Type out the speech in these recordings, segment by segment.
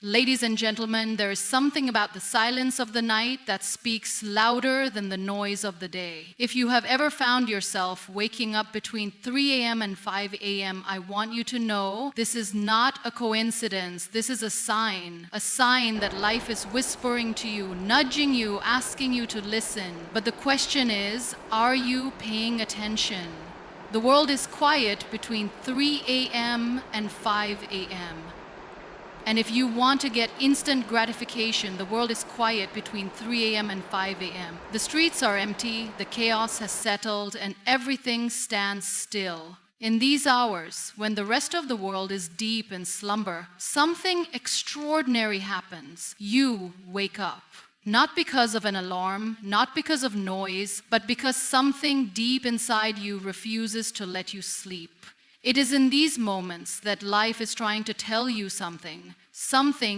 Ladies and gentlemen, there is something about the silence of the night that speaks louder than the noise of the day. If you have ever found yourself waking up between 3 a.m. and 5 a.m., I want you to know this is not a coincidence. This is a sign that life is whispering to you, nudging you, asking you to listen. But the question is, are you paying attention? The world is quiet between 3 a.m. and 5 a.m. And if you want to get instant gratification, the world is quiet between 3 a.m. and 5 a.m. The streets are empty, the chaos has settled, and everything stands still. In these hours, when the rest of the world is deep in slumber, something extraordinary happens. You wake up. Not because of an alarm, not because of noise, but because something deep inside you refuses to let you sleep. It is in these moments that life is trying to tell you something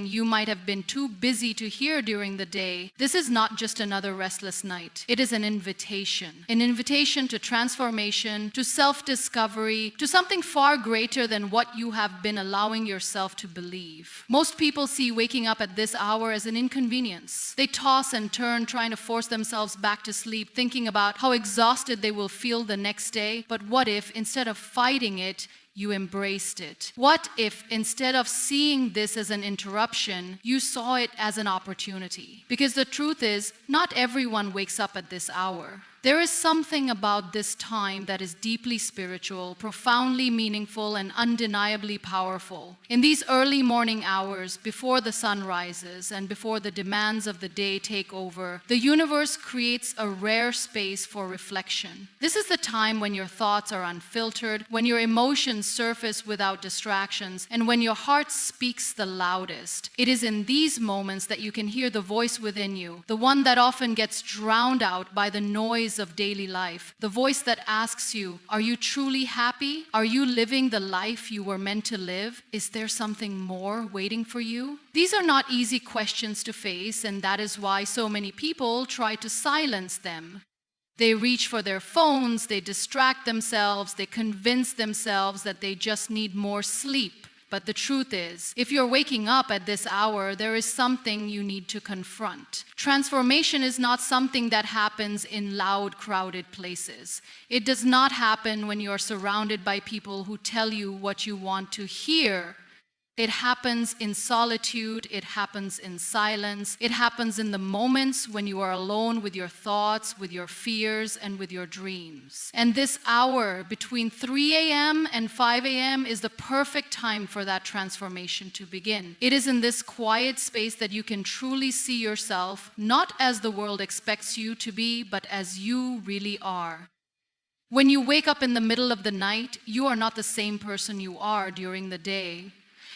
you might have been too busy to hear during the day. This is not just another restless night. It is an invitation to transformation, to self-discovery, to something far greater than what you have been allowing yourself to believe. Most people see waking up at this hour as an inconvenience. They toss and turn, trying to force themselves back to sleep, thinking about how exhausted they will feel the next day. But what if, instead of fighting it, you embraced it? What if, instead of seeing this as an interruption, you saw it as an opportunity? Because the truth is, not everyone wakes up at this hour. There is something about this time that is deeply spiritual, profoundly meaningful, and undeniably powerful. In these early morning hours, before the sun rises and before the demands of the day take over, the universe creates a rare space for reflection. This is the time when your thoughts are unfiltered, when your emotions surface without distractions, and when your heart speaks the loudest. It is in these moments that you can hear the voice within you, the one that often gets drowned out by the noise of daily life, the voice that asks you, are you truly happy? Are you living the life you were meant to live? Is there something more waiting for you? These are not easy questions to face, and that is why so many people try to silence them. They reach for their phones, they distract themselves, they convince themselves that they just need more sleep. But the truth is, if you're waking up at this hour, there is something you need to confront. Transformation is not something that happens in loud, crowded places. It does not happen when you're surrounded by people who tell you what you want to hear. It happens in solitude, it happens in silence, it happens in the moments when you are alone with your thoughts, with your fears, and with your dreams. And this hour between 3 a.m. and 5 a.m. is the perfect time for that transformation to begin. It is in this quiet space that you can truly see yourself, not as the world expects you to be, but as you really are. When you wake up in the middle of the night, you are not the same person you are during the day.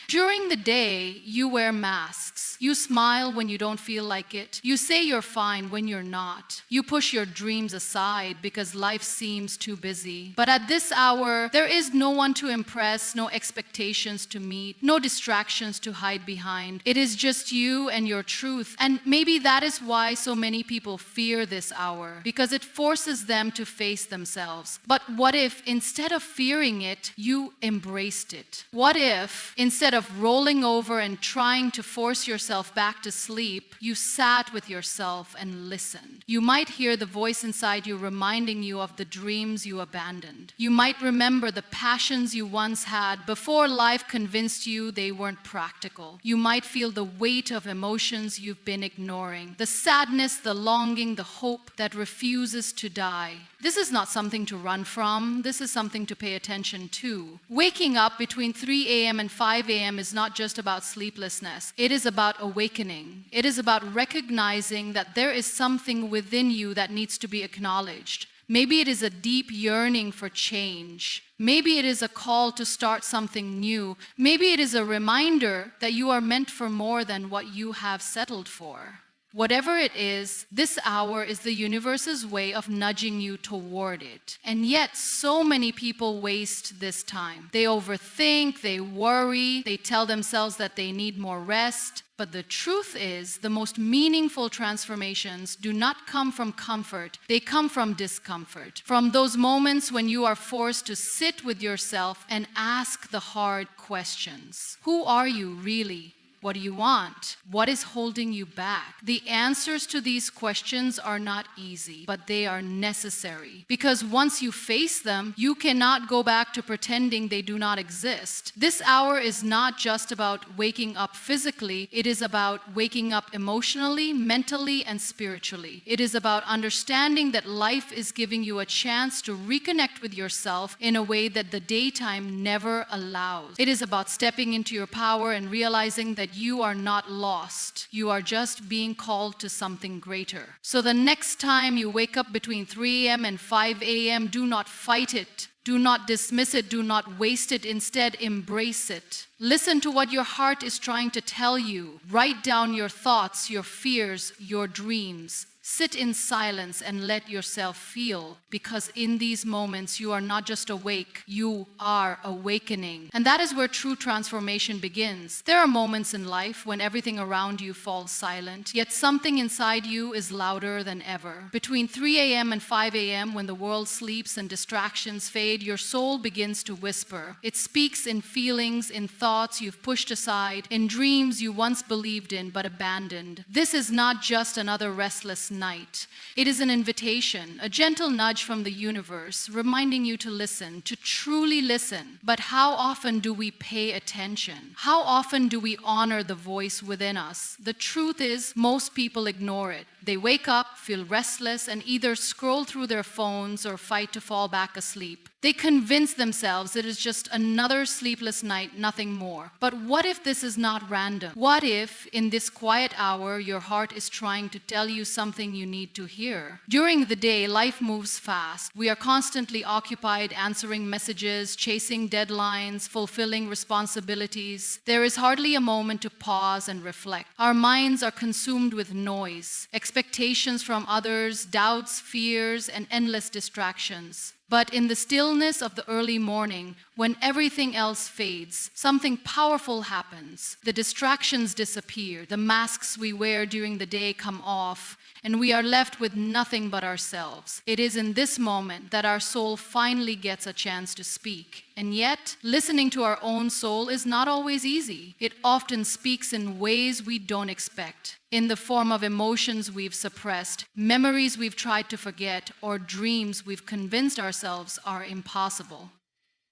During the day, you wear masks. You smile when you don't feel like it. You say you're fine when you're not. You push your dreams aside because life seems too busy. But at this hour, there is no one to impress, no expectations to meet, no distractions to hide behind. It is just you and your truth. And maybe that is why so many people fear this hour, because it forces them to face themselves. But what if, instead of fearing it, you embraced it? What if, instead of rolling over and trying to force yourself back to sleep, you sat with yourself and listened? You might hear the voice inside you reminding you of the dreams you abandoned. You might remember the passions you once had before life convinced you they weren't practical. You might feel the weight of emotions you've been ignoring, the sadness, the longing, the hope that refuses to die. This is not something to run from. This is something to pay attention to. Waking up between 3 a.m. and 5 a.m. is not just about sleeplessness. It is about awakening. It is about recognizing that there is something within you that needs to be acknowledged. Maybe it is a deep yearning for change. Maybe it is a call to start something new. Maybe it is a reminder that you are meant for more than what you have settled for. Whatever it is, this hour is the universe's way of nudging you toward it. And yet, so many people waste this time. They overthink, they worry, they tell themselves that they need more rest. But the truth is, the most meaningful transformations do not come from comfort. They come from discomfort. From those moments when you are forced to sit with yourself and ask the hard questions. Who are you really? What do you want? What is holding you back? The answers to these questions are not easy, but they are necessary. Because once you face them, you cannot go back to pretending they do not exist. This hour is not just about waking up physically, it is about waking up emotionally, mentally, and spiritually. It is about understanding that life is giving you a chance to reconnect with yourself in a way that the daytime never allows. It is about stepping into your power and realizing that you are not lost. You are just being called to something greater. So the next time you wake up between 3 a.m. and 5 a.m., do not fight it. Do not dismiss it. Do not waste it. Instead, embrace it. Listen to what your heart is trying to tell you. Write down your thoughts, your fears, your dreams. Sit in silence and let yourself feel, because in these moments you are not just awake, you are awakening. And that is where true transformation begins. There are moments in life when everything around you falls silent, yet something inside you is louder than ever. Between 3 a.m. and 5 a.m., when the world sleeps and distractions fade, your soul begins to whisper. It speaks in feelings, in thoughts you've pushed aside, in dreams you once believed in but abandoned. This is not just another restless night. It is an invitation, a gentle nudge from the universe, reminding you to listen, to truly listen. But how often do we pay attention? How often do we honor the voice within us? The truth is, most people ignore it. They wake up, feel restless, and either scroll through their phones or fight to fall back asleep. They convince themselves it is just another sleepless night, nothing more. But what if this is not random? What if, in this quiet hour, your heart is trying to tell you something you need to hear? During the day, life moves fast. We are constantly occupied answering messages, chasing deadlines, fulfilling responsibilities. There is hardly a moment to pause and reflect. Our minds are consumed with noise, expectations from others, doubts, fears, and endless distractions. But in the stillness of the early morning, when everything else fades, something powerful happens. The distractions disappear, the masks we wear during the day come off, and we are left with nothing but ourselves. It is in this moment that our soul finally gets a chance to speak. And yet, listening to our own soul is not always easy. It often speaks in ways we don't expect, in the form of emotions we've suppressed, memories we've tried to forget, or dreams we've convinced ourselves are impossible.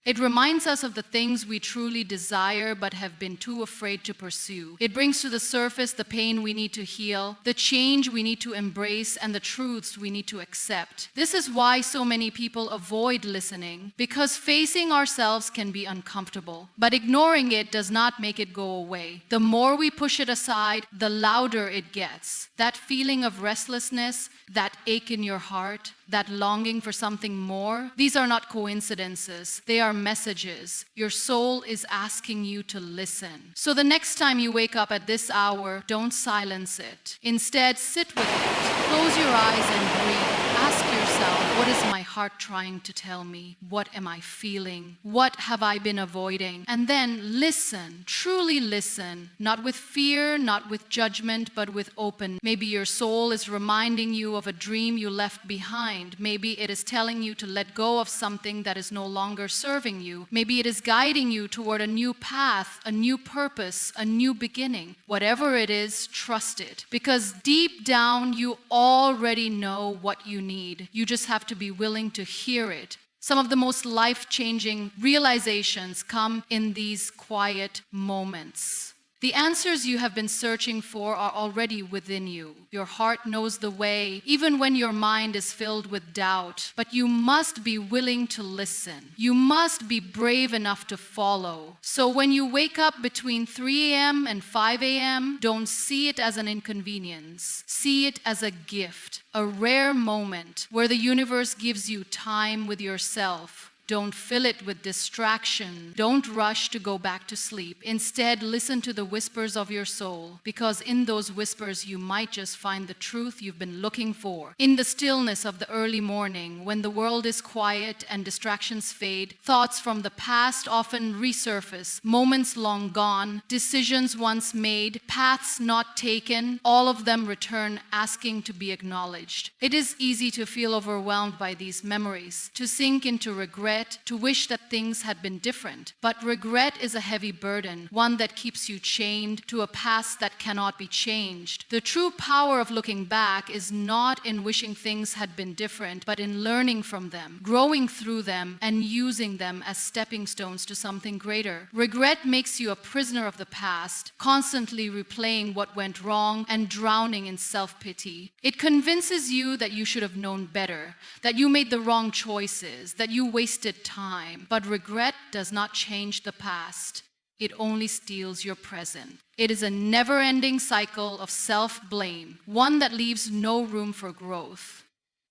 It reminds us of the things we truly desire but have been too afraid to pursue. It brings to the surface the pain we need to heal, the change we need to embrace, and the truths we need to accept. This is why so many people avoid listening, because facing ourselves can be uncomfortable. But ignoring it does not make it go away. The more we push it aside, the louder it gets. That feeling of restlessness, that ache in your heart, that longing for something more, these are not coincidences. They are messages. Your soul is asking you to listen. So the next time you wake up at this hour, don't silence it. Instead, sit with it. Close your eyes and breathe. Ask yourself, what is my heart trying to tell me? What am I feeling? What have I been avoiding? And then listen, truly listen, not with fear, not with judgment, but with open. Maybe your soul is reminding you of a dream you left behind. Maybe it is telling you to let go of something that is no longer serving you. Maybe it is guiding you toward a new path, a new purpose, a new beginning. Whatever it is, trust it. Because deep down, you already know what you need. You just have to be willing to hear it. Some of the most life-changing realizations come in these quiet moments. The answers you have been searching for are already within you. Your heart knows the way, even when your mind is filled with doubt. But you must be willing to listen. You must be brave enough to follow. So when you wake up between 3 a.m. and 5 a.m., don't see it as an inconvenience. See it as a gift, a rare moment where the universe gives you time with yourself. Don't fill it with distraction. Don't rush to go back to sleep. Instead, listen to the whispers of your soul, because in those whispers, you might just find the truth you've been looking for. In the stillness of the early morning, when the world is quiet and distractions fade, thoughts from the past often resurface, moments long gone, decisions once made, paths not taken, all of them return asking to be acknowledged. It is easy to feel overwhelmed by these memories, to sink into regret regret, to wish that things had been different. But regret is a heavy burden, one that keeps you chained to a past that cannot be changed. The true power of looking back is not in wishing things had been different, but in learning from them, growing through them, and using them as stepping stones to something greater. Regret makes you a prisoner of the past, constantly replaying what went wrong and drowning in self-pity. It convinces you that you should have known better, that you made the wrong choices, that you wasted time. But regret does not change the past. It only steals your present. It is a never-ending cycle of self-blame, one that leaves no room for growth.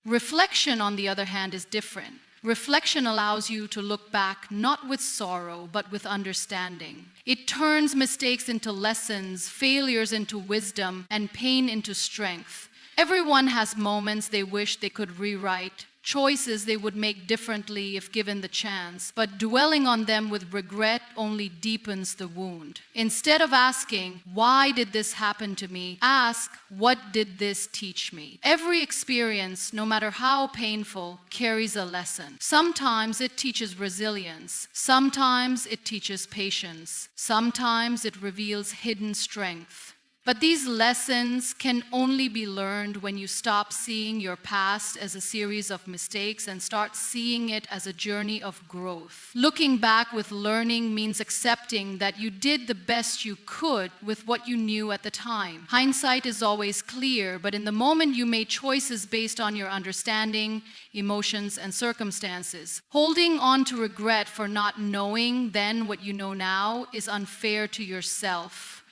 Reflection, on the other hand, is different. Reflection allows you to look back not with sorrow, but with understanding. It turns mistakes into lessons, failures into wisdom, and pain into strength. Everyone has moments they wish they could rewrite, choices they would make differently if given the chance, but dwelling on them with regret only deepens the wound. Instead of asking, "Why did this happen to me?" ask, "What did this teach me?" Every experience, no matter how painful, carries a lesson. Sometimes it teaches resilience. Sometimes it teaches patience. Sometimes it reveals hidden strength. But these lessons can only be learned when you stop seeing your past as a series of mistakes and start seeing it as a journey of growth. Looking back with learning means accepting that you did the best you could with what you knew at the time. Hindsight is always clear, but in the moment you made choices based on your understanding, emotions, and circumstances. Holding on to regret for not knowing then what you know now is unfair to yourself.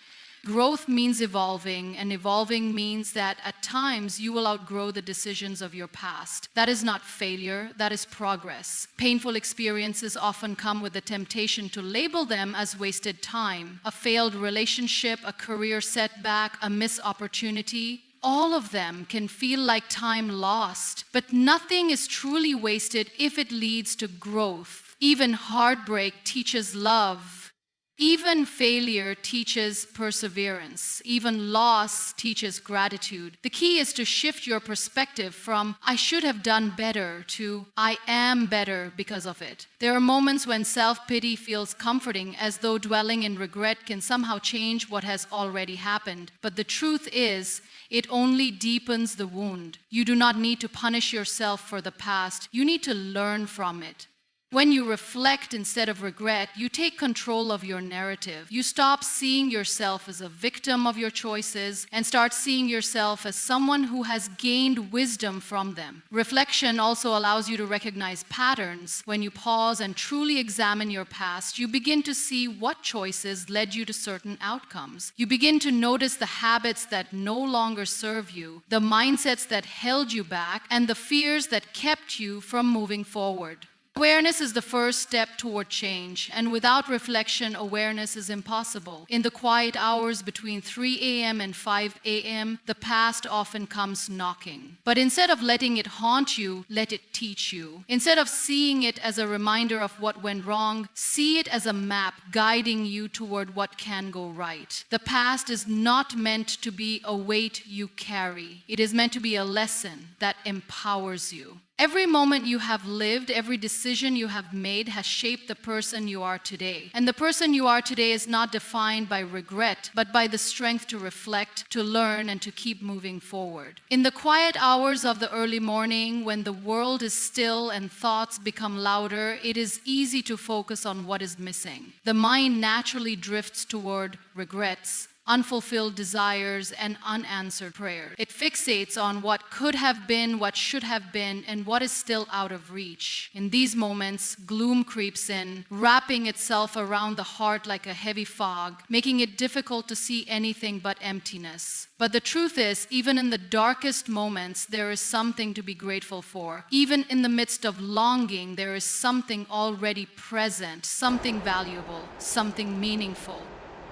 Growth means evolving, and evolving means that at times you will outgrow the decisions of your past. That is not failure, that is progress. Painful experiences often come with the temptation to label them as wasted time. A failed relationship, a career setback, a missed opportunity. All of them can feel like time lost, but nothing is truly wasted if it leads to growth. Even heartbreak teaches love. Even failure teaches perseverance. Even loss teaches gratitude. The key is to shift your perspective from "I should have done better" to "I am better because of it." There are moments when self-pity feels comforting, as though dwelling in regret can somehow change what has already happened. But the truth is, it only deepens the wound. You do not need to punish yourself for the past. You need to learn from it. When you reflect instead of regret, you take control of your narrative. You stop seeing yourself as a victim of your choices and start seeing yourself as someone who has gained wisdom from them. Reflection also allows you to recognize patterns. When you pause and truly examine your past, you begin to see what choices led you to certain outcomes. You begin to notice the habits that no longer serve you, the mindsets that held you back, and the fears that kept you from moving forward. Awareness is the first step toward change, and without reflection, awareness is impossible. In the quiet hours between 3 a.m. and 5 a.m., the past often comes knocking. But instead of letting it haunt you, let it teach you. Instead of seeing it as a reminder of what went wrong, see it as a map guiding you toward what can go right. The past is not meant to be a weight you carry. It is meant to be a lesson that empowers you. Every moment you have lived, every decision you have made has shaped the person you are today. And the person you are today is not defined by regret, but by the strength to reflect, to learn, and to keep moving forward. In the quiet hours of the early morning, when the world is still and thoughts become louder, it is easy to focus on what is missing. The mind naturally drifts toward regrets, unfulfilled desires, and unanswered prayers. It fixates on what could have been, what should have been, and what is still out of reach. In these moments, gloom creeps in, wrapping itself around the heart like a heavy fog, making it difficult to see anything but emptiness. But the truth is, even in the darkest moments, there is something to be grateful for. Even in the midst of longing, there is something already present, something valuable, something meaningful.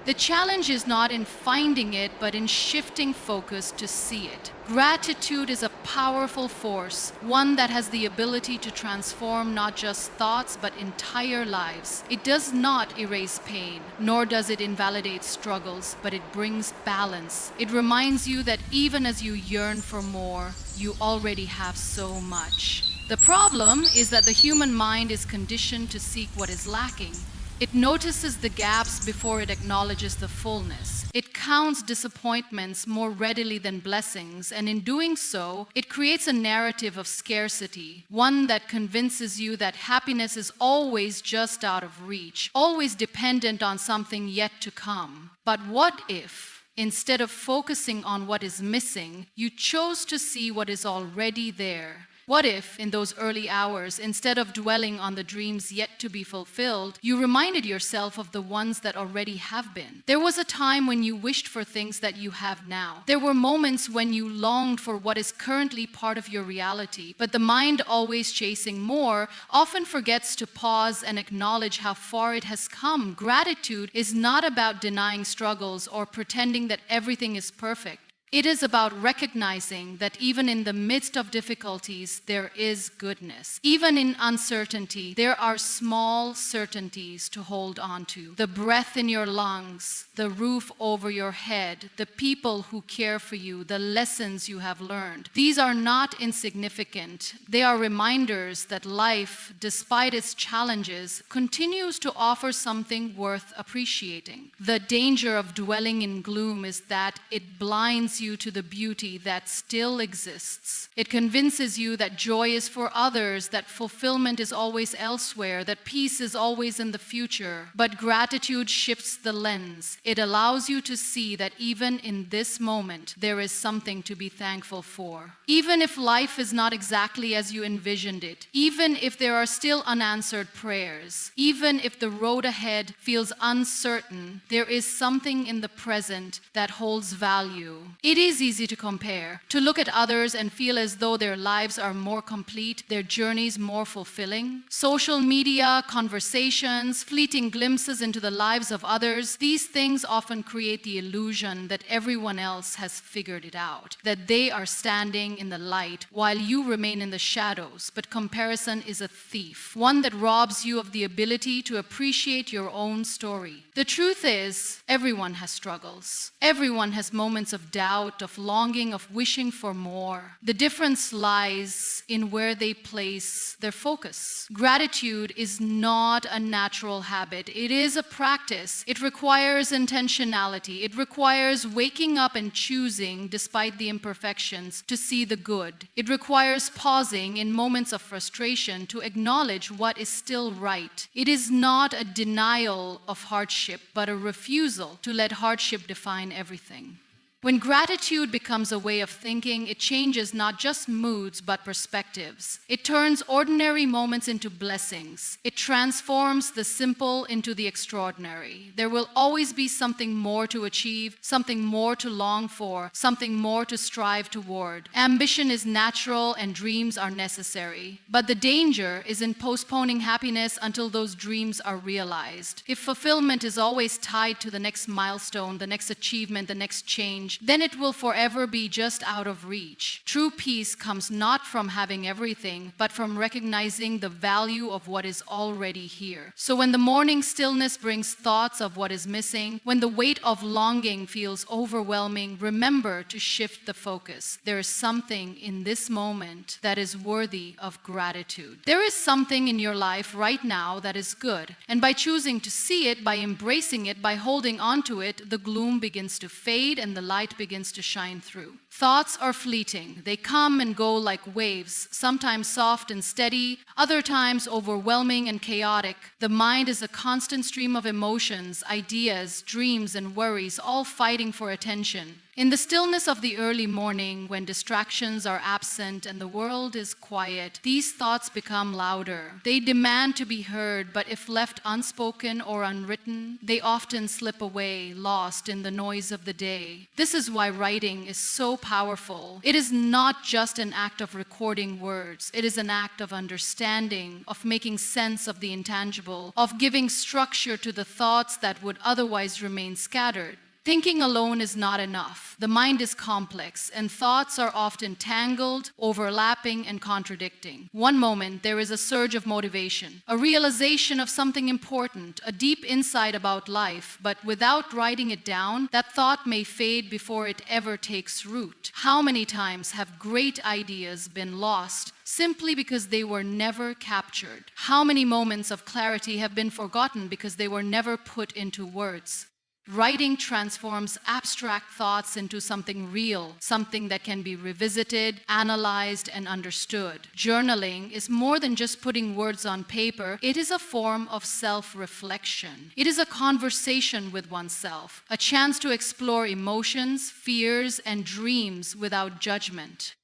The challenge is not in finding it, but in shifting focus to see it. Gratitude is a powerful force, one that has the ability to transform not just thoughts, but entire lives. It does not erase pain, nor does it invalidate struggles, but it brings balance. It reminds you that even as you yearn for more, you already have so much. The problem is that the human mind is conditioned to seek what is lacking. It notices the gaps before it acknowledges the fullness. It counts disappointments more readily than blessings, and in doing so, it creates a narrative of scarcity, one that convinces you that happiness is always just out of reach, always dependent on something yet to come. But what if, instead of focusing on what is missing, you chose to see what is already there? What if, in those early hours, instead of dwelling on the dreams yet to be fulfilled, you reminded yourself of the ones that already have been? There was a time when you wished for things that you have now. There were moments when you longed for what is currently part of your reality, but the mind, always chasing more, often forgets to pause and acknowledge how far it has come. Gratitude is not about denying struggles or pretending that everything is perfect. It is about recognizing that even in the midst of difficulties, there is goodness. Even in uncertainty, there are small certainties to hold on to. The breath in your lungs, the roof over your head, the people who care for you, the lessons you have learned. These are not insignificant. They are reminders that life, despite its challenges, continues to offer something worth appreciating. The danger of dwelling in gloom is that it blinds you to the beauty that still exists. It convinces you that joy is for others, that fulfillment is always elsewhere, that peace is always in the future. But gratitude shifts the lens. It allows you to see that even in this moment, there is something to be thankful for. Even if life is not exactly as you envisioned it, even if there are still unanswered prayers, even if the road ahead feels uncertain, there is something in the present that holds value. It is easy to compare, to look at others and feel as though their lives are more complete, their journeys more fulfilling. Social media, conversations, fleeting glimpses into the lives of others, these things often create the illusion that everyone else has figured it out, that they are standing in the light while you remain in the shadows. But comparison is a thief, one that robs you of the ability to appreciate your own story. The truth is, everyone has struggles. Everyone has moments of doubt, of longing, of wishing for more. The difference lies in where they place their focus. Gratitude is not a natural habit. It is a practice. It requires intentionality. It requires waking up and choosing, despite the imperfections, to see the good. It requires pausing in moments of frustration to acknowledge what is still right. It is not a denial of hardship, but a refusal to let hardship define everything. When gratitude becomes a way of thinking, it changes not just moods, but perspectives. It turns ordinary moments into blessings. It transforms the simple into the extraordinary. There will always be something more to achieve, something more to long for, something more to strive toward. Ambition is natural and dreams are necessary. But the danger is in postponing happiness until those dreams are realized. If fulfillment is always tied to the next milestone, the next achievement, the next change, then it will forever be just out of reach. True peace comes not from having everything, but from recognizing the value of what is already here. So when the morning stillness brings thoughts of what is missing, when the weight of longing feels overwhelming, remember to shift the focus. There is something in this moment that is worthy of gratitude. There is something in your life right now that is good. And by choosing to see it, by embracing it, by holding on to it, the gloom begins to fade and the light begins to shine through. Thoughts are fleeting. They come and go like waves, sometimes soft and steady, other times overwhelming and chaotic. The mind is a constant stream of emotions, ideas, dreams, and worries, all fighting for attention. In the stillness of the early morning, when distractions are absent and the world is quiet, these thoughts become louder. They demand to be heard, but if left unspoken or unwritten, they often slip away, lost in the noise of the day. This is why writing is so powerful. It is not just an act of recording words. It is an act of understanding, of making sense of the intangible, of giving structure to the thoughts that would otherwise remain scattered. Thinking alone is not enough. The mind is complex, and thoughts are often tangled, overlapping, and contradicting. One moment, there is a surge of motivation, a realization of something important, a deep insight about life, but without writing it down, that thought may fade before it ever takes root. How many times have great ideas been lost simply because they were never captured? How many moments of clarity have been forgotten because they were never put into words? Writing transforms abstract thoughts into something real, something that can be revisited, analyzed, and understood. Journaling is more than just putting words on paper. It is a form of self-reflection. It is a conversation with oneself, a chance to explore emotions, fears, and dreams without judgment.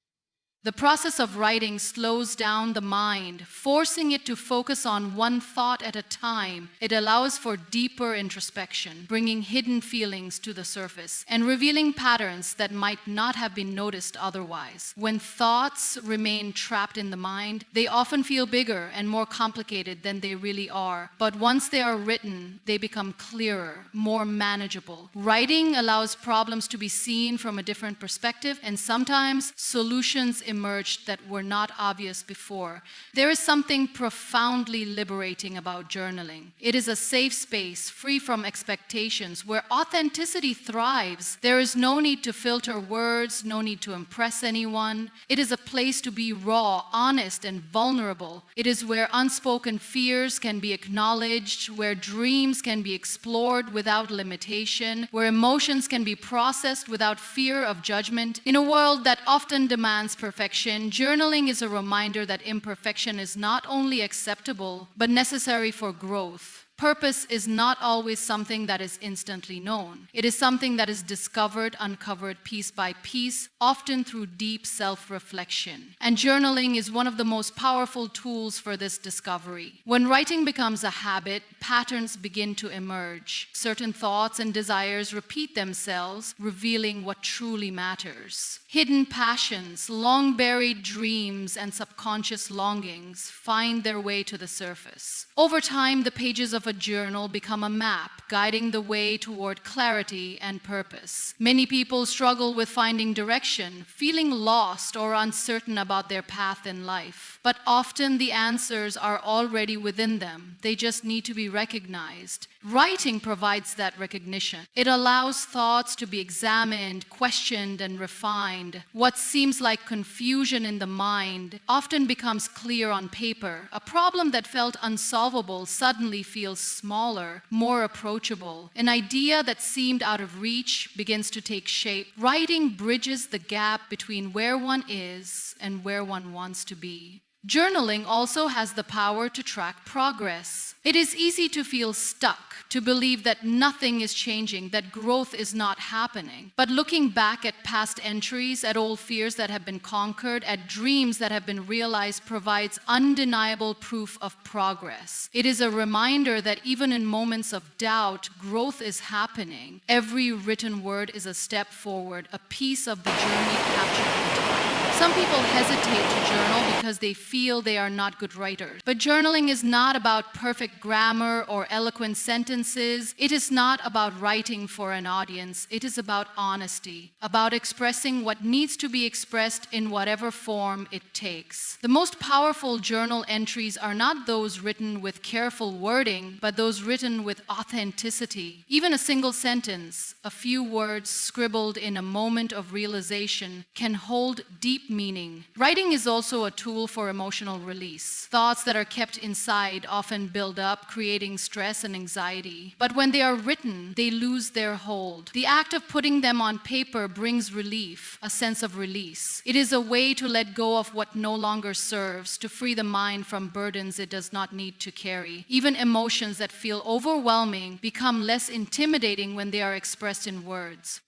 The process of writing slows down the mind, forcing it to focus on one thought at a time. It allows for deeper introspection, bringing hidden feelings to the surface and revealing patterns that might not have been noticed otherwise. When thoughts remain trapped in the mind, they often feel bigger and more complicated than they really are. But once they are written, they become clearer, more manageable. Writing allows problems to be seen from a different perspective, and sometimes solutions emerged that were not obvious before. There is something profoundly liberating about journaling. It is a safe space, free from expectations, where authenticity thrives. There is no need to filter words, no need to impress anyone. It is a place to be raw, honest, and vulnerable. It is where unspoken fears can be acknowledged, where dreams can be explored without limitation, where emotions can be processed without fear of judgment. In a world that often demands perfection, journaling is a reminder that imperfection is not only acceptable, but necessary for growth. Purpose is not always something that is instantly known. It is something that is discovered, uncovered piece by piece, often through deep self-reflection. And journaling is one of the most powerful tools for this discovery. When writing becomes a habit, patterns begin to emerge. Certain thoughts and desires repeat themselves, revealing what truly matters. Hidden passions, long-buried dreams, and subconscious longings find their way to the surface. Over time, the pages of a journal become a map, guiding the way toward clarity and purpose. Many people struggle with finding direction, feeling lost or uncertain about their path in life. But often the answers are already within them. They just need to be recognized. Writing provides that recognition. It allows thoughts to be examined, questioned, and refined. What seems like confusion in the mind often becomes clear on paper. A problem that felt unsolvable suddenly feels smaller, more approachable. An idea that seemed out of reach begins to take shape. Writing bridges the gap between where one is and where one wants to be. Journaling also has the power to track progress. It is easy to feel stuck, to believe that nothing is changing, that growth is not happening. But looking back at past entries, at old fears that have been conquered, at dreams that have been realized provides undeniable proof of progress. It is a reminder that even in moments of doubt, growth is happening. Every written word is a step forward, a piece of the journey captured in time. Some people hesitate to journal because they feel they are not good writers. But journaling is not about perfect grammar or eloquent sentences. It is not about writing for an audience. It is about honesty, about expressing what needs to be expressed in whatever form it takes. The most powerful journal entries are not those written with careful wording, but those written with authenticity. Even a single sentence, a few words scribbled in a moment of realization can hold deep meaning. Writing is also a tool for emotional release. Thoughts that are kept inside often build up, creating stress and anxiety. But when they are written, they lose their hold. The act of putting them on paper brings relief, a sense of release. It is a way to let go of what no longer serves, to free the mind from burdens it does not need to carry. Even emotions that feel overwhelming become less intimidating when they are expressed in words.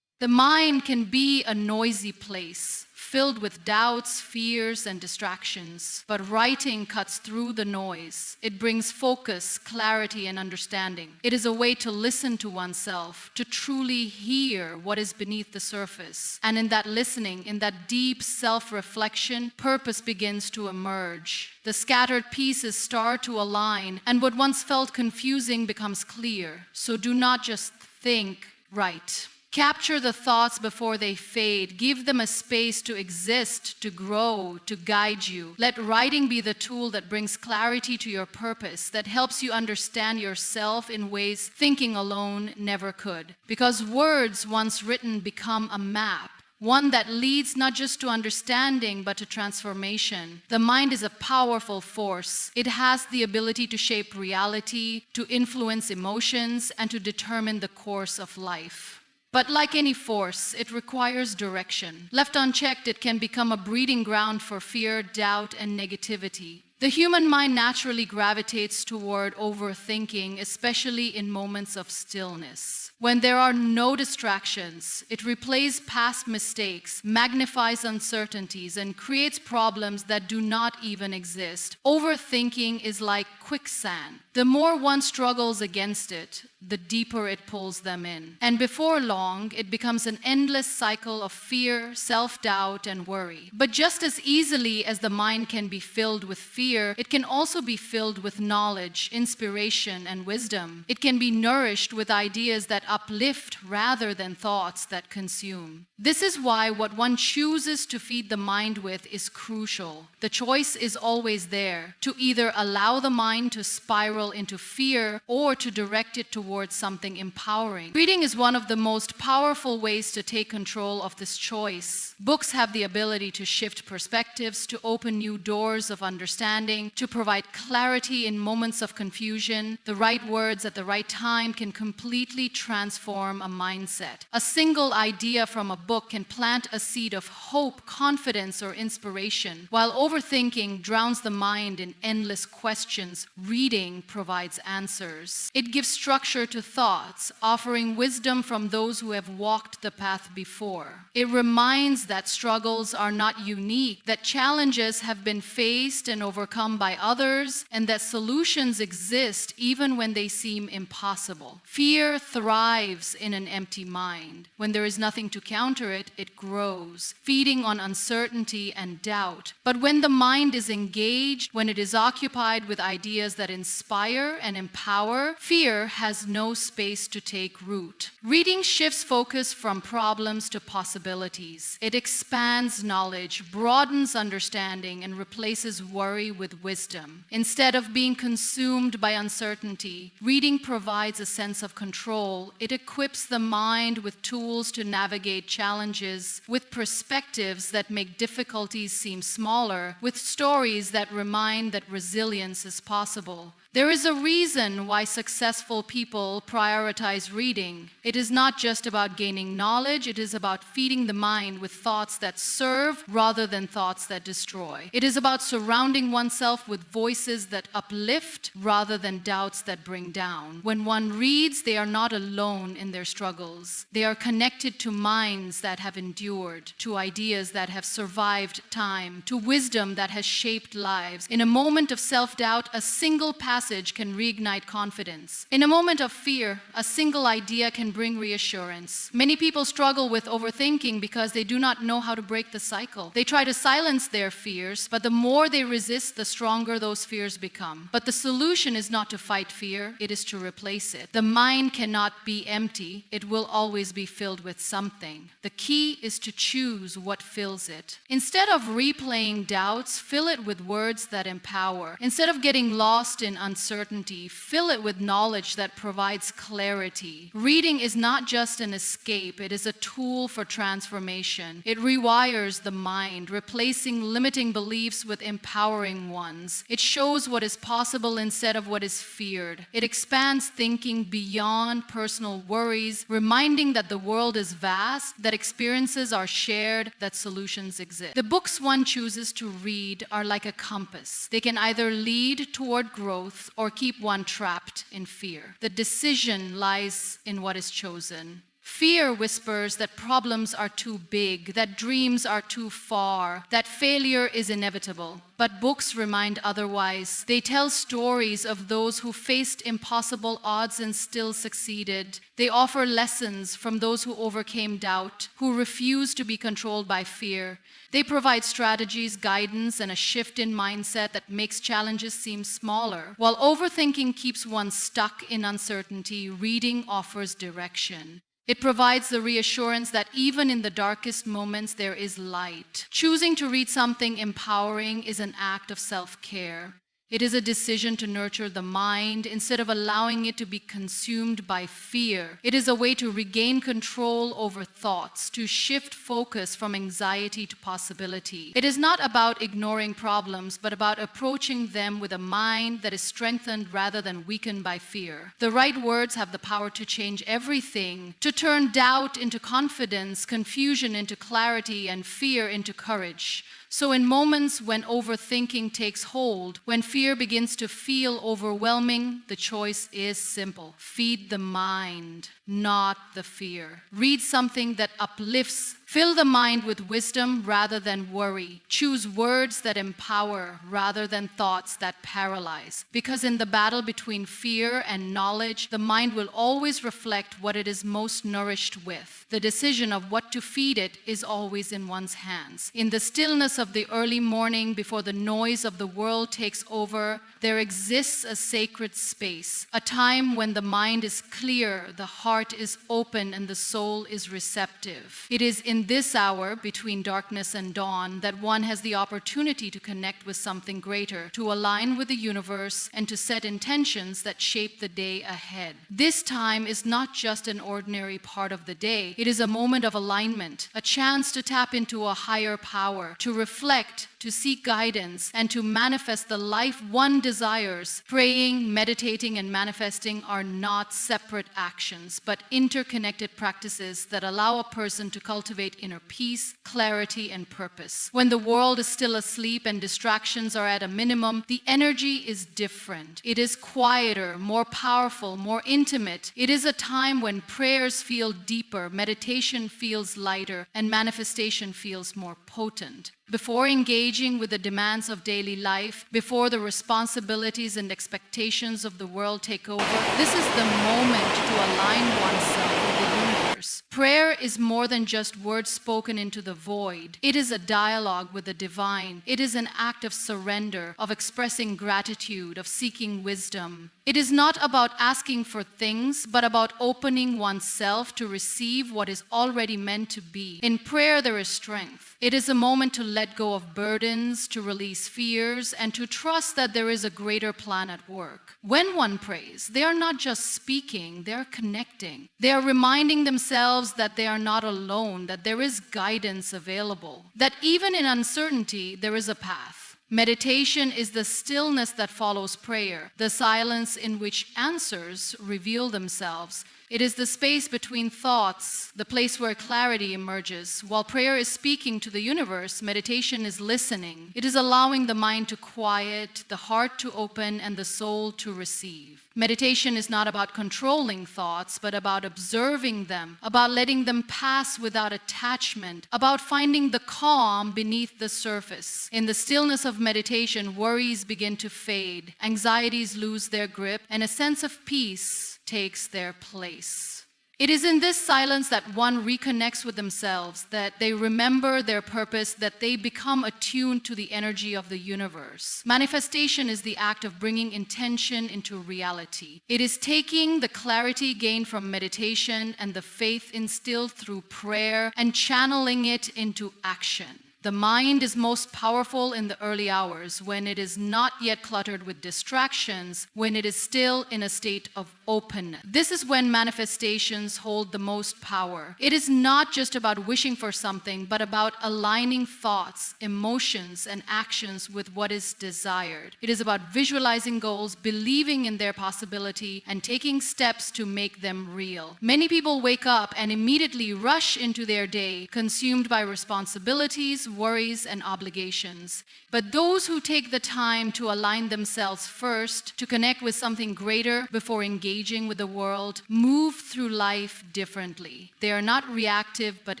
The mind can be a noisy place, filled with doubts, fears, and distractions. But writing cuts through the noise. It brings focus, clarity, and understanding. It is a way to listen to oneself, to truly hear what is beneath the surface. And in that listening, in that deep self-reflection, purpose begins to emerge. The scattered pieces start to align, and what once felt confusing becomes clear. So do not just think, right. Capture the thoughts before they fade. Give them a space to exist, to grow, to guide you. Let writing be the tool that brings clarity to your purpose, that helps you understand yourself in ways thinking alone never could. Because words once written become a map, one that leads not just to understanding but to transformation. The mind is a powerful force. It has the ability to shape reality, to influence emotions, and to determine the course of life. But like any force, it requires direction. Left unchecked, it can become a breeding ground for fear, doubt, and negativity. The human mind naturally gravitates toward overthinking, especially in moments of stillness. When there are no distractions, it replays past mistakes, magnifies uncertainties, and creates problems that do not even exist. Overthinking is like quicksand. The more one struggles against it, the deeper it pulls them in. And before long, it becomes an endless cycle of fear, self-doubt, and worry. But just as easily as the mind can be filled with fear, it can also be filled with knowledge, inspiration, and wisdom. It can be nourished with ideas that uplift rather than thoughts that consume. This is why what one chooses to feed the mind with is crucial. The choice is always there, to either allow the mind to spiral into fear or to direct it towards something empowering. Reading is one of the most powerful ways to take control of this choice. Books have the ability to shift perspectives, to open new doors of understanding, to provide clarity in moments of confusion. The right words at the right time can completely transform a mindset. A single idea from a book can plant a seed of hope, confidence, or inspiration. While overthinking drowns the mind in endless questions, reading provides answers. It gives structure to thoughts, offering wisdom from those who have walked the path before. It reminds that struggles are not unique, that challenges have been faced and overcome by others, and that solutions exist even when they seem impossible. Fear thrives in an empty mind. When there is nothing to counter it, it grows, feeding on uncertainty and doubt. But when the mind is engaged, when it is occupied with ideas that inspire and empower, fear has no space to take root. Reading shifts focus from problems to possibilities. It expands knowledge, broadens understanding, and replaces worry with wisdom. Instead of being consumed by uncertainty, reading provides a sense of control. It equips the mind with tools to navigate challenges, with perspectives that make difficulties seem smaller, with stories that remind that resilience is possible. There is a reason why successful people prioritize reading. It is not just about gaining knowledge, it is about feeding the mind with thoughts that serve rather than thoughts that destroy. It is about surrounding oneself with voices that uplift rather than doubts that bring down. When one reads, they are not alone in their struggles. They are connected to minds that have endured, to ideas that have survived time, to wisdom that has shaped lives. In a moment of self-doubt, a single passage can reignite confidence. In a moment of fear, a single idea can bring reassurance. Many people struggle with overthinking because they do not know how to break the cycle. They try to silence their fears, but the more they resist, the stronger those fears become. But the solution is not to fight fear, it is to replace it. The mind cannot be empty, it will always be filled with something. The key is to choose what fills it. Instead of replaying doubts, fill it with words that empower. Instead of getting lost in uncertainty, fill it with knowledge that provides clarity. Reading is not just an escape, it is a tool for transformation. It rewires the mind, replacing limiting beliefs with empowering ones. It shows what is possible instead of what is feared. It expands thinking beyond personal worries, reminding that the world is vast, that experiences are shared, that solutions exist. The books one chooses to read are like a compass. They can either lead toward growth or keep one trapped in fear. The decision lies in what is chosen. Fear whispers that problems are too big, that dreams are too far, that failure is inevitable. But books remind otherwise. They tell stories of those who faced impossible odds and still succeeded. They offer lessons from those who overcame doubt, who refused to be controlled by fear. They provide strategies, guidance, and a shift in mindset that makes challenges seem smaller. While overthinking keeps one stuck in uncertainty, reading offers direction. It provides the reassurance that even in the darkest moments there is light. Choosing to read something empowering is an act of self-care. It is a decision to nurture the mind instead of allowing it to be consumed by fear. It is a way to regain control over thoughts, to shift focus from anxiety to possibility. It is not about ignoring problems, but about approaching them with a mind that is strengthened rather than weakened by fear. The right words have the power to change everything, to turn doubt into confidence, confusion into clarity, and fear into courage. So in moments when overthinking takes hold, when fear begins to feel overwhelming, the choice is simple. Feed the mind, not the fear. Read something that uplifts. Fill the mind with wisdom rather than worry. Choose words that empower rather than thoughts that paralyze. Because in the battle between fear and knowledge, the mind will always reflect what it is most nourished with. The decision of what to feed it is always in one's hands. In the stillness of the early morning, before the noise of the world takes over, there exists a sacred space, a time when the mind is clear, the heart is open, and the soul is receptive. It is in this hour between darkness and dawn that one has the opportunity to connect with something greater, to align with the universe, and to set intentions that shape the day ahead. This time is not just an ordinary part of the day. It is a moment of alignment, a chance to tap into a higher power, to reflect, to seek guidance, and to manifest the life one desires. Praying, meditating, and manifesting are not separate actions, but interconnected practices that allow a person to cultivate inner peace, clarity, and purpose. When the world is still asleep and distractions are at a minimum, the energy is different. It is quieter, more powerful, more intimate. It is a time when prayers feel deeper, meditation feels lighter, and manifestation feels more potent. Before engaging with the demands of daily life, before the responsibilities and expectations of the world take over, this is the moment to align oneself with the universe. Prayer is more than just words spoken into the void. It is a dialogue with the divine. It is an act of surrender, of expressing gratitude, of seeking wisdom. It is not about asking for things, but about opening oneself to receive what is already meant to be. In prayer, there is strength. It is a moment to let go of burdens, to release fears, and to trust that there is a greater plan at work. When one prays, they are not just speaking, they are connecting. They are reminding themselves that they are not alone, that there is guidance available, that even in uncertainty, there is a path. Meditation is the stillness that follows prayer, the silence in which answers reveal themselves. It is the space between thoughts, the place where clarity emerges. While prayer is speaking to the universe, meditation is listening. It is allowing the mind to quiet, the heart to open, and the soul to receive. Meditation is not about controlling thoughts, but about observing them, about letting them pass without attachment, about finding the calm beneath the surface. In the stillness of meditation, worries begin to fade, anxieties lose their grip, and a sense of peace takes their place. It is in this silence that one reconnects with themselves, that they remember their purpose, that they become attuned to the energy of the universe. Manifestation is the act of bringing intention into reality. It is taking the clarity gained from meditation and the faith instilled through prayer and channeling it into action. The mind is most powerful in the early hours, when it is not yet cluttered with distractions, when it is still in a state of openness. This is when manifestations hold the most power. It is not just about wishing for something, but about aligning thoughts, emotions, and actions with what is desired. It is about visualizing goals, believing in their possibility, and taking steps to make them real. Many people wake up and immediately rush into their day, consumed by responsibilities, worries, and obligations. But those who take the time to align themselves first, to connect with something greater before engaging with the world, move through life differently. They are not reactive, but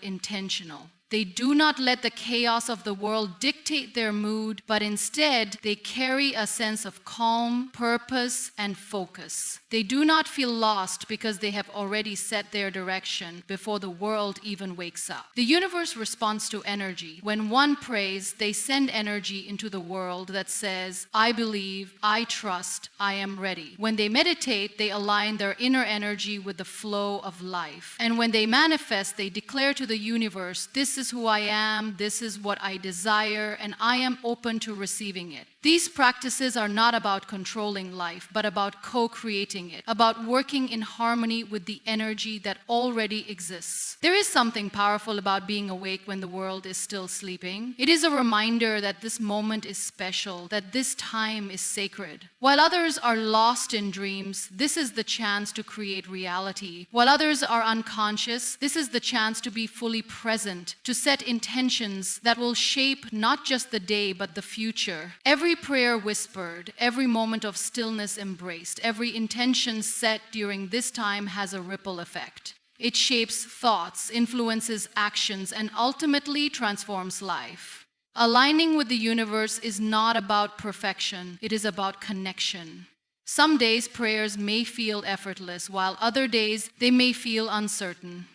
intentional. They do not let the chaos of the world dictate their mood, but instead they carry a sense of calm, purpose, and focus. They do not feel lost because they have already set their direction before the world even wakes up. The universe responds to energy. When one prays, they send energy into the world that says, I believe, I trust, I am ready. When they meditate, they align their inner energy with the flow of life. And when they manifest, they declare to the universe, this is who I am, this is what I desire, and I am open to receiving it. These practices are not about controlling life, but about co-creating it, about working in harmony with the energy that already exists. There is something powerful about being awake when the world is still sleeping. It is a reminder that this moment is special, that this time is sacred. While others are lost in dreams, this is the chance to create reality. While others are unconscious, this is the chance to be fully present, to set intentions that will shape not just the day, but the future. Every prayer whispered, every moment of stillness embraced, every intention set during this time has a ripple effect. It shapes thoughts, influences actions, and ultimately transforms life. Aligning with the universe is not about perfection, it is about connection. Some days prayers may feel effortless, while other days they may feel uncertain.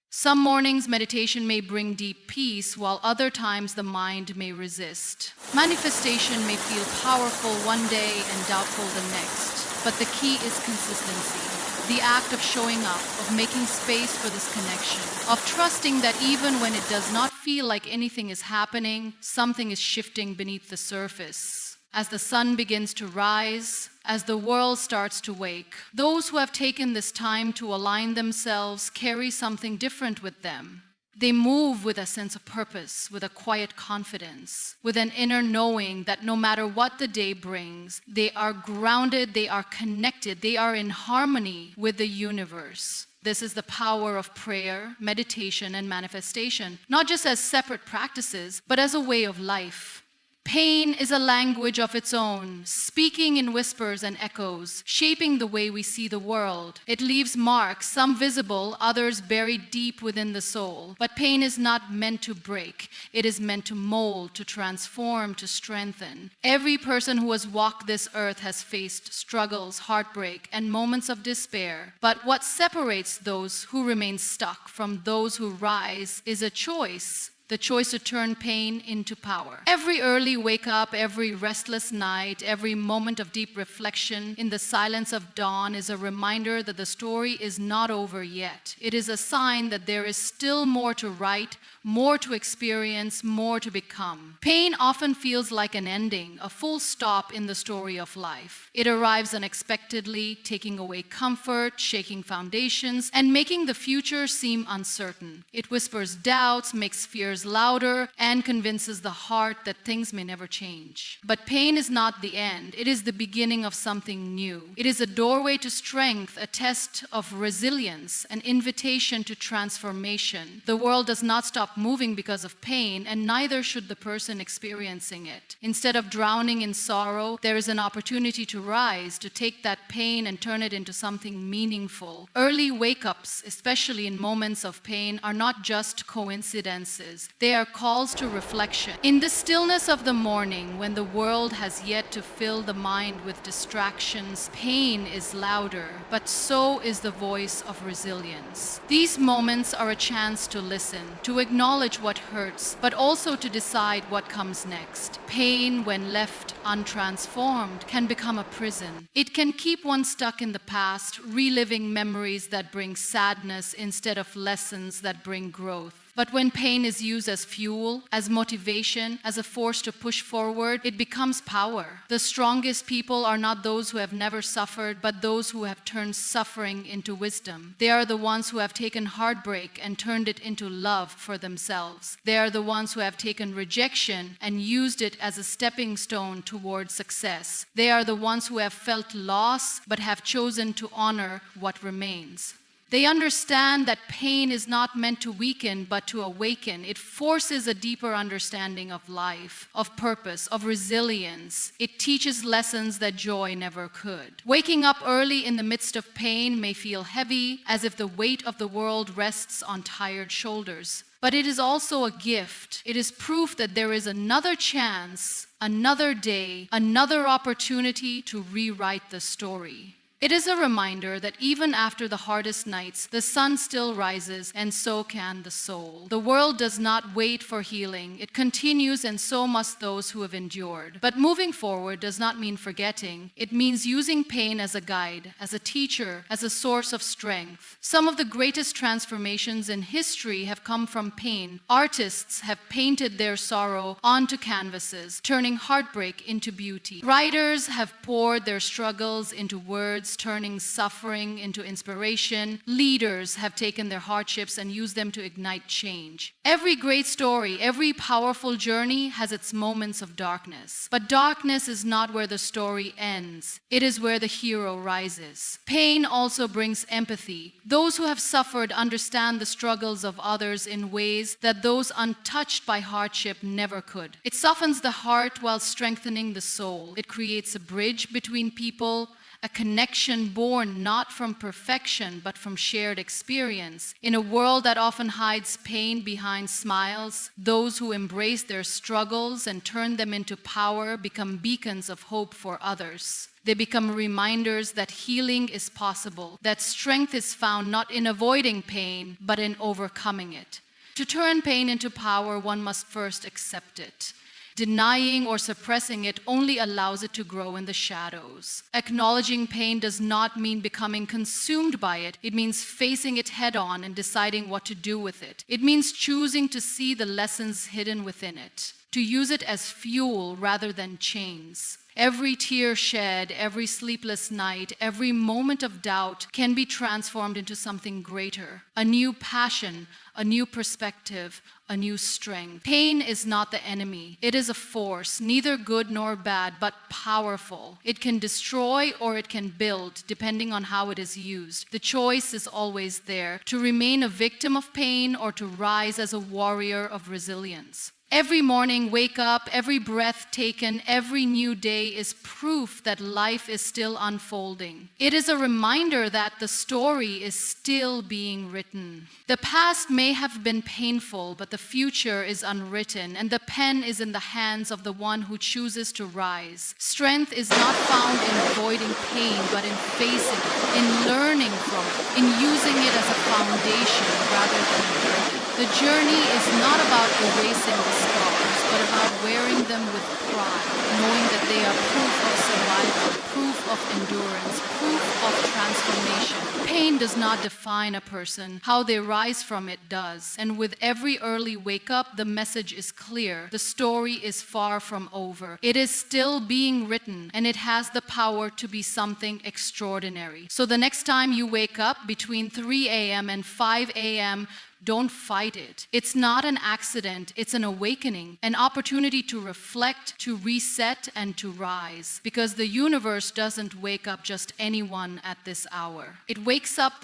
Some mornings meditation may bring deep peace, while other times the mind may resist. Manifestation may feel powerful one day and doubtful the next, but the key is consistency. The act of showing up, of making space for this connection, of trusting that even when it does not feel like anything is happening, something is shifting beneath the surface. As the sun begins to rise, as the world starts to wake, those who have taken this time to align themselves carry something different with them. They move with a sense of purpose, with a quiet confidence, with an inner knowing that no matter what the day brings, they are grounded, they are connected, they are in harmony with the universe. This is the power of prayer, meditation, and manifestation, not just as separate practices, but as a way of life. Pain is a language of its own, speaking in whispers and echoes, shaping the way we see the world. It leaves marks, some visible, others buried deep within the soul. But pain is not meant to break. It is meant to mold, to transform, to strengthen. Every person who has walked this earth has faced struggles, heartbreak, and moments of despair. But what separates those who remain stuck from those who rise is a choice. The choice to turn pain into power. Every early wake up, every restless night, every moment of deep reflection in the silence of dawn is a reminder that the story is not over yet. It is a sign that there is still more to write, more to experience, more to become. Pain often feels like an ending, a full stop in the story of life. It arrives unexpectedly, taking away comfort, shaking foundations, and making the future seem uncertain. It whispers doubts, makes fears louder, and convinces the heart that things may never change. But pain is not the end. It is the beginning of something new. It is a doorway to strength, a test of resilience, an invitation to transformation. The world does not stop moving because of pain, and neither should the person experiencing it. Instead of drowning in sorrow, there is an opportunity to rise, to take that pain and turn it into something meaningful. Early wake-ups, especially in moments of pain, are not just coincidences. They are calls to reflection. In the stillness of the morning, when the world has yet to fill the mind with distractions, pain is louder, but so is the voice of resilience. These moments are a chance to listen, to acknowledge what hurts, but also to decide what comes next. Pain, when left untransformed, can become a prison. It can keep one stuck in the past, reliving memories that bring sadness instead of lessons that bring growth. But when pain is used as fuel, as motivation, as a force to push forward, it becomes power. The strongest people are not those who have never suffered, but those who have turned suffering into wisdom. They are the ones who have taken heartbreak and turned it into love for themselves. They are the ones who have taken rejection and used it as a stepping stone towards success. They are the ones who have felt loss, but have chosen to honor what remains. They understand that pain is not meant to weaken, but to awaken. It forces a deeper understanding of life, of purpose, of resilience. It teaches lessons that joy never could. Waking up early in the midst of pain may feel heavy, as if the weight of the world rests on tired shoulders. But it is also a gift. It is proof that there is another chance, another day, another opportunity to rewrite the story. It is a reminder that even after the hardest nights, the sun still rises, and so can the soul. The world does not wait for healing. It continues, and so must those who have endured. But moving forward does not mean forgetting. It means using pain as a guide, as a teacher, as a source of strength. Some of the greatest transformations in history have come from pain. Artists have painted their sorrow onto canvases, turning heartbreak into beauty. Writers have poured their struggles into words, turning suffering into inspiration. Leaders have taken their hardships and used them to ignite change. Every great story, every powerful journey has its moments of darkness. But darkness is not where the story ends. It is where the hero rises. Pain also brings empathy. Those who have suffered understand the struggles of others in ways that those untouched by hardship never could. It softens the heart while strengthening the soul. It creates a bridge between people, a connection born not from perfection but from shared experience. In a world that often hides pain behind smiles, those who embrace their struggles and turn them into power become beacons of hope for others. They become reminders that healing is possible, that strength is found not in avoiding pain but in overcoming it. To turn pain into power, one must first accept it. Denying or suppressing it only allows it to grow in the shadows. Acknowledging pain does not mean becoming consumed by it. It means facing it head on and deciding what to do with it. It means choosing to see the lessons hidden within it, to use it as fuel rather than chains. Every tear shed, every sleepless night, every moment of doubt can be transformed into something greater, a new passion, a new perspective, a new strength. Pain is not the enemy. It is a force, neither good nor bad, but powerful. It can destroy or it can build, depending on how it is used. The choice is always there, to remain a victim of pain or to rise as a warrior of resilience. Every morning, wake up, every breath taken, every new day is proof that life is still unfolding. It is a reminder that the story is still being written. The past may have been painful, but the future is unwritten, and the pen is in the hands of the one who chooses to rise. Strength is not found in avoiding pain, but in facing it, in learning from it, in using it as a foundation rather than a burden. The journey is not about erasing the scars, but about wearing them with pride, knowing that they are proof of survival, proof of endurance, proof of transformation. Pain does not define a person. How they rise from it does. And with every early wake-up, the message is clear. The story is far from over. It is still being written, and it has the power to be something extraordinary. So the next time you wake up between 3 a.m. and 5 a.m., don't fight it. It's not an accident, it's an awakening, an opportunity to reflect, to reset, and to rise. Because the universe doesn't wake up just anyone at this hour. It wakes up